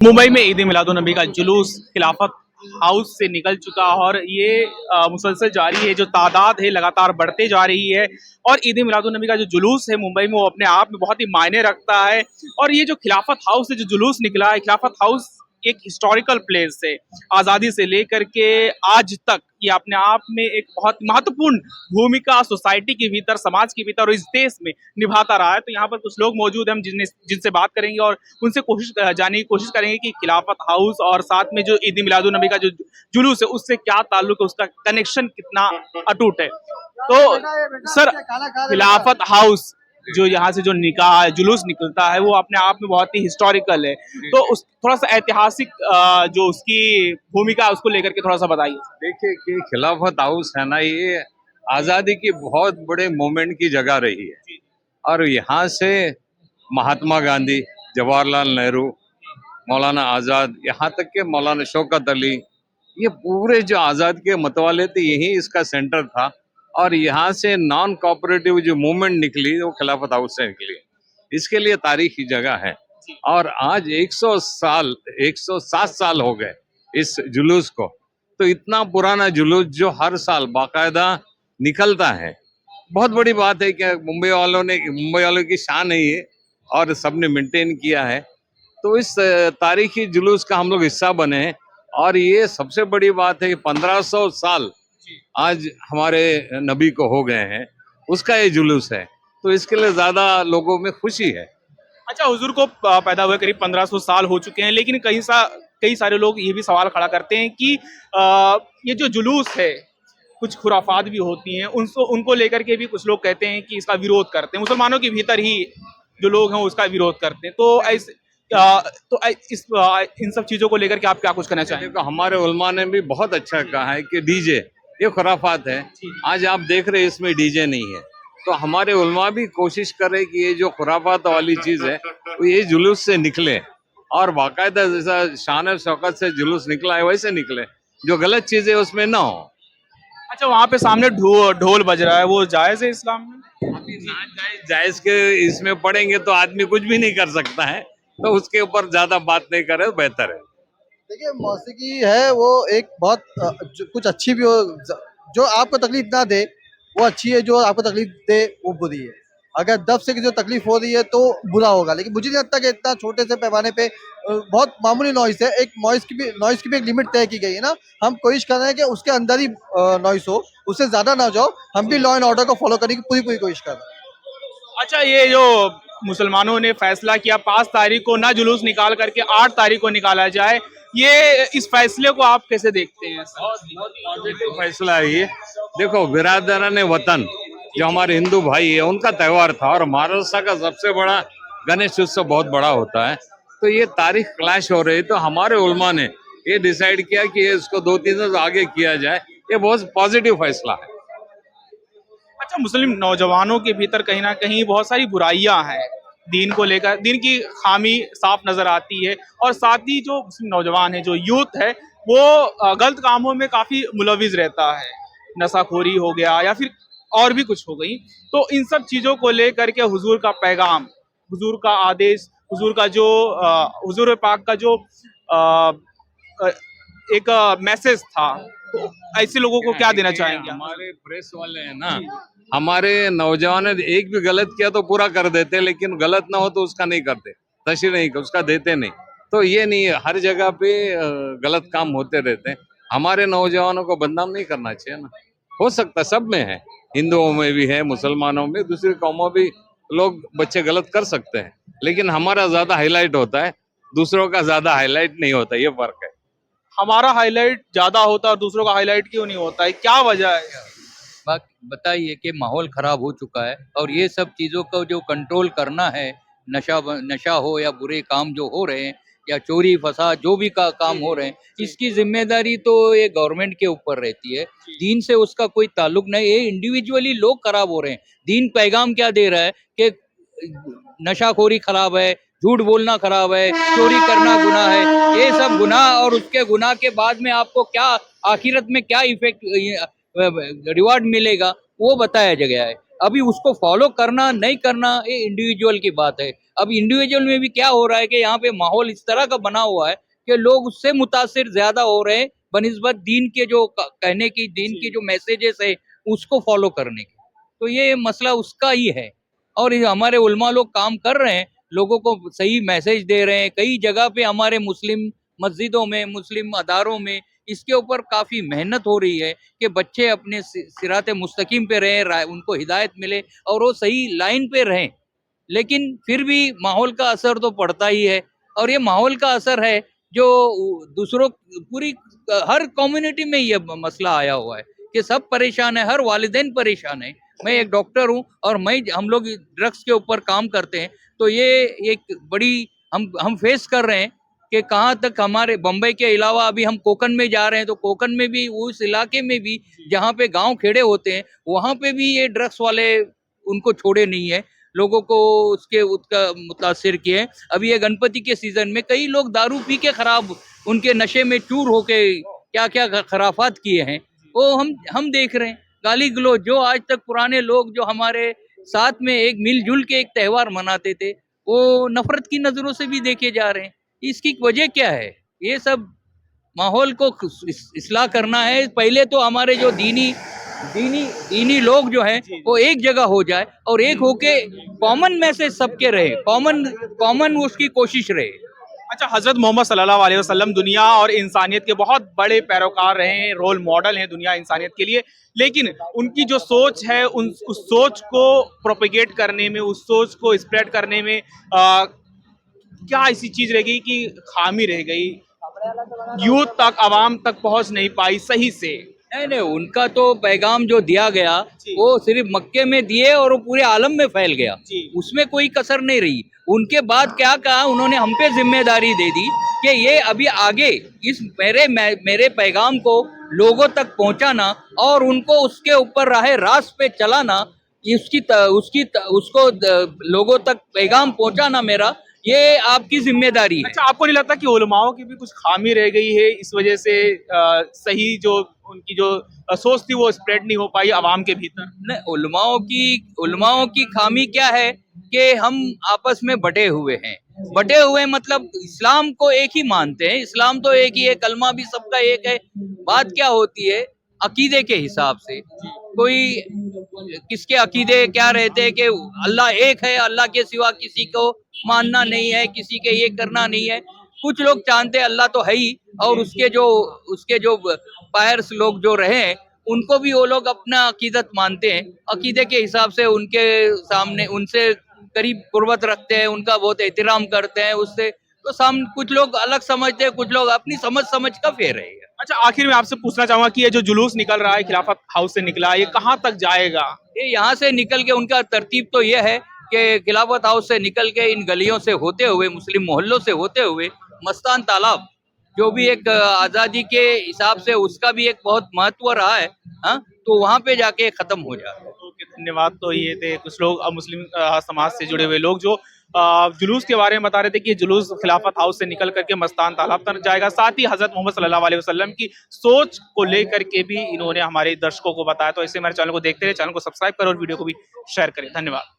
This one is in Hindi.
मुंबई में ईद मिलादुन नबी का जुलूस खिलाफत हाउस से निकल चुका और ये मुसलसल जारी है। जो तादाद है लगातार बढ़ते जा रही है और ईद मिलादुन नबी का जो जुलूस है मुंबई में वो अपने आप में बहुत ही मायने रखता है। और ये जो खिलाफत हाउस से जो जुलूस निकला है, खिलाफत हाउस एक हिस्टोरिकल प्लेस है। आज़ादी से लेकर के आज तक ये अपने आप में एक बहुत महत्वपूर्ण भूमिका सोसाइटी के भीतर, समाज के भीतर और इस देश में निभाता रहा है। तो यहाँ पर कुछ लोग मौजूद हैं, हम जिनसे बात करेंगे और उनसे जानने की कोशिश करेंगे कि खिलाफत हाउस और साथ में जो ईद मिलादुन नबी का जो जुलूस है उससे क्या ताल्लुक है, उसका कनेक्शन कितना अटूट है। तो सर, खिलाफत हाउस जो यहाँ से जो निकाह जुलूस निकलता है वो अपने आप में बहुत ही हिस्टोरिकल है। तो उस थोड़ा सा ऐतिहासिक जो उसकी भूमिका है उसको लेकर के थोड़ा सा बताइए। देखिए कि खिलाफत हाउस है ना, ये आजादी की बहुत बड़े मोमेंट की जगह रही है। और यहाँ से महात्मा गांधी, जवाहरलाल नेहरू, मौलाना आजाद, यहाँ तक के मौलाना शौकत अली, ये पूरे जो आजाद के मतवाले थे यही इसका सेंटर था। और यहाँ से नॉन कोऑपरेटिव जो मूवमेंट निकली वो खिलाफत हाउस से निकली। इसके लिए तारीखी जगह है। और आज 107 साल हो गए इस जुलूस को। तो इतना पुराना जुलूस जो हर साल बाकायदा निकलता है, बहुत बड़ी बात है कि मुंबई वालों की शान है ये, और सबने मेंटेन किया है। तो इस तारीखी जुलूस का हम लोग हिस्सा बने हैं। और ये सबसे बड़ी बात है कि 1500 साल आज हमारे नबी को हो गए हैं, उसका ये जुलूस है। तो इसके लिए ज्यादा लोगों में खुशी है। अच्छा, हुजूर को पैदा हुए करीब 1500 साल हो चुके हैं, लेकिन कई सारे लोग ये भी सवाल खड़ा करते हैं कि ये जो जुलूस है कुछ खुराफात भी होती हैं, उनको लेकर के भी कुछ लोग कहते हैं कि इसका विरोध करते हैं। मुसलमानों के भीतर ही जो लोग हैं उसका विरोध करते हैं। तो ऐसे इन सब चीजों को लेकर के आप क्या कुछ कहना चाहेंगे? देखो, हमारे उलमा ने भी बहुत अच्छा कहा है कि डीजे ये खुराफात है। आज आप देख रहे हैं इसमें डीजे नहीं है। तो हमारे उलमा भी कोशिश कर रहे कि ये जो खुराफात वाली चीज है वो ये जुलूस से निकले, और बाकायदा जैसा शान और शौकत से जुलूस निकला है वैसे निकले, जो गलत चीजें उसमें ना हो। अच्छा, वहां पे सामने ढोल बज रहा है, वो जायज है इस्लाम में? अभी ना जायज के इसमें पढ़ेंगे तो आदमी कुछ भी नहीं कर सकता है। तो उसके ऊपर ज्यादा बात नहीं करे तो बेहतर है। देखिए, मौसीकी है वो एक बहुत कुछ अच्छी भी हो। जो आपको तकलीफ ना दे वो अच्छी है, जो आपको तकलीफ दे वो बुरी है। अगर दब से जो तकलीफ हो रही है तो बुरा होगा, लेकिन मुझे नहीं लगता कि इतना छोटे से पैमाने पे बहुत मामूली नॉइस है। एक नॉइस की भी एक लिमिट तय की गई है ना। हम कोशिश कर रहे हैं कि उसके अंदर ही नॉइस हो, उससे ज्यादा ना जाओ। हम भी लॉ एंड ऑर्डर को फॉलो करने की पूरी पूरी कोशिश कर रहे हैं। अच्छा, ये जो मुसलमानों ने फैसला किया 5 तारीख को ना जुलूस निकाल करके 8 तारीख को निकाला जाए, ये इस फैसले को आप कैसे देखते हैं? बहुत पॉजिटिव फैसला है ये। देखो, बिरादरान वतन जो हमारे हिंदू भाई है उनका त्योहार था, और महाराष्ट्र का सबसे बड़ा गणेश उत्सव बहुत बड़ा होता है। तो ये तारीख क्लैश हो रही, तो हमारे उलमा ने ये डिसाइड किया कि इसको 2-3 दिन आगे किया जाए। ये बहुत पॉजिटिव फैसला है। अच्छा, मुस्लिम नौजवानों के भीतर कहीं ना कहीं बहुत सारी बुराइयां हैं, दीन को लेकर दीन की खामी साफ नजर आती है। और साथ ही जो मुस्लिम नौजवान है, जो यूथ है, वो गलत कामों में काफी मुलविज रहता है। नशाखोरी हो गया या फिर और भी कुछ हो गई। तो इन सब चीजों को लेकर के हुजूर का पैगाम, हुजूर का आदेश, हुजूर का जो हुजूर पाक का जो अ, अ, एक मैसेज था, तो ऐसे लोगों को क्या देना चाहेंगे? हमारे प्रेस वाले हैं ना, हमारे नौजवान एक भी गलत किया तो पूरा कर देते, लेकिन गलत ना हो तो उसका नहीं करते, तशरीह नहीं, उसका देते नहीं। तो ये नहीं है, हर जगह पे गलत काम होते रहते हैं। हमारे नौजवानों को बदनाम नहीं करना चाहिए ना। हो सकता है सब में है, हिंदुओं में भी है, मुसलमानों में, दूसरी कौमों भी लोग बच्चे गलत कर सकते हैं, लेकिन हमारा ज्यादा हाईलाइट होता है, दूसरों का ज्यादा हाईलाइट नहीं होता, ये फर्क है। हमारा हाईलाइट ज्यादा होता है और दूसरों का हाईलाइट क्यों नहीं होता है? क्या वजह है? बताइए कि माहौल खराब हो चुका है और ये सब चीज़ों को जो कंट्रोल करना है, नशा हो या बुरे काम जो हो रहे हैं या चोरी फसाद जो भी काम हो रहे हैं, इसकी जिम्मेदारी तो ये गवर्नमेंट के ऊपर रहती है। दीन से उसका कोई ताल्लुक नहीं, ये इंडिविजुअली लोग खराब हो रहे हैं। दीन पैगाम क्या दे रहा है कि नशाखोरी खराब है, झूठ बोलना खराब है, चोरी करना गुनाह है, ये सब गुनाह। और उसके गुनाह के बाद में आपको क्या आखिरत में क्या इफेक्ट रिवार्ड मिलेगा वो बताया गया है। अभी उसको फॉलो करना नहीं करना ये इंडिविजुअल की बात है। अब इंडिविजुअल में भी क्या हो रहा है कि यहाँ पे माहौल इस तरह का बना हुआ है कि लोग उससे मुतासिर ज्यादा हो रहे हैं बनिस्बत दीन के जो कहने की, दीन की जो मैसेजेस है उसको फॉलो करने के। तो ये मसला उसका ही है। और ये हमारे उलमा लोग काम कर रहे हैं, लोगों को सही मैसेज दे रहे हैं। कई जगह पे हमारे मुस्लिम मस्जिदों में, मुस्लिम अदारों में इसके ऊपर काफी मेहनत हो रही है कि बच्चे अपने सिराते मुस्तकीम पे रहें, उनको हिदायत मिले और वो सही लाइन पे रहें। लेकिन फिर भी माहौल का असर तो पड़ता ही है। और ये माहौल का असर है जो दूसरों पूरी हर कम्युनिटी में ये मसला आया हुआ है कि सब परेशान है, हर वालिदैन परेशान है। मैं एक डॉक्टर हूँ और हम लोग ड्रग्स के ऊपर काम करते हैं, तो ये एक बड़ी हम फेस कर रहे हैं कि कहाँ तक हमारे बम्बई के अलावा अभी हम कोकन में जा रहे हैं, तो कोकन में भी उस इलाके में भी जहाँ पे गांव खेड़े होते हैं वहाँ पे भी ये ड्रग्स वाले उनको छोड़े नहीं है, लोगों को उसका मुतासिर किए। अभी ये गणपति के सीजन में कई लोग दारू पी के खराब, उनके नशे में चूर होके क्या क्या खराफात किए हैं वो हम देख रहे हैं। गाली गलौज जो आज तक पुराने लोग जो हमारे साथ में एक मिलजुल के एक त्यौहार मनाते थे वो नफरत की नजरों से भी देखे जा रहे हैं। इसकी वजह क्या है? ये सब माहौल को इस्लाह करना है। पहले तो हमारे जो दीनी लोग जो हैं वो एक जगह हो जाए और एक होके कॉमन मैसेज सबके रहे, कॉमन उसकी कोशिश रहे। अच्छा, हजरत मोहम्मद सल्लल्लाहु अलैहि वसल्लम दुनिया और इंसानियत के बहुत बड़े पैरोकार रहे हैं, रोल मॉडल हैं दुनिया इंसानियत के लिए, लेकिन उनकी जो सोच है उस सोच को प्रोपेगेट करने में, उस सोच को स्प्रेड करने में क्या ऐसी चीज रह गई कि खामी रह गई, यूथ तक, आवाम तक पहुंच नहीं पाई सही से? नहीं, उनका तो पैगाम जो दिया गया वो सिर्फ मक्के में दिए और वो पूरे आलम में फैल गया, उसमें कोई कसर नहीं रही। उनके बाद क्या कहा उन्होंने, हम पे जिम्मेदारी दे दी कि ये अभी आगे इस मेरे पैगाम को लोगों तक पहुंचाना और उनको उसके ऊपर राह रास्त पे चलाना, उसको लोगों तक पैगाम पहुंचाना मेरा, ये आपकी जिम्मेदारी है। अच्छा, आपको नहीं लगता कि उलमाओं की भी कुछ खामी रह गई है इस वजह से सही जो उनकी जो सोच थी वो स्प्रेड नहीं हो पाई आवाम के भीतर? नहीं, उलमाओं की खामी क्या है कि हम आपस में बटे हुए मतलब इस्लाम को एक ही मानते हैं, इस्लाम तो एक ही है, कलमा भी सबका एक है। बात क्या होती है अकीदे के हिसाब से, कोई किसके अकीदे क्या रहते हैं कि अल्लाह एक है, अल्लाह के सिवा किसी को मानना नहीं है, किसी के ये करना नहीं है। कुछ लोग जानते हैं अल्लाह तो है ही, और उसके जो पायर्स लोग जो रहे उनको भी वो लोग अपना अकीदत मानते हैं, अकीदे के हिसाब से उनके सामने उनसे करीब कुर्बत रखते हैं, उनका बहुत एहतराम करते हैं उससे। तो कुछ लोग अलग समझते हैं, कुछ लोग अपनी समझ का फेर है। अच्छा, आखिर में आपसे पूछना चाहूंगा कि ये जो जुलूस निकल रहा है, खिलाफत हाउस से निकला, ये कहाँ तक जाएगा? ये यहाँ से निकल के उनका तरतीब तो ये है कि खिलाफत हाउस से निकल के इन गलियों से होते हुए, मुस्लिम मोहल्लों से होते हुए मस्तान तालाब, जो भी एक आज़ादी के हिसाब से उसका भी एक बहुत महत्व रहा है, हाँ, तो वहाँ पे जाके खत्म हो जाता है। ओके, धन्यवाद। तो ये थे कुछ लोग मुस्लिम समाज से जुड़े हुए लोग जो जुलूस के बारे में बता रहे थे कि जुलूस खिलाफत हाउस से निकल करके मस्तान तालाब तक जाएगा। साथ ही हजरत मोहम्मद सल्लल्लाहु अलैहि वसल्लम की सोच को लेकर के भी इन्होंने हमारे दर्शकों को बताया। तो ऐसे हमारे चैनल को देखते रहे, चैनल को सब्सक्राइब करें और वीडियो को भी शेयर करें। धन्यवाद।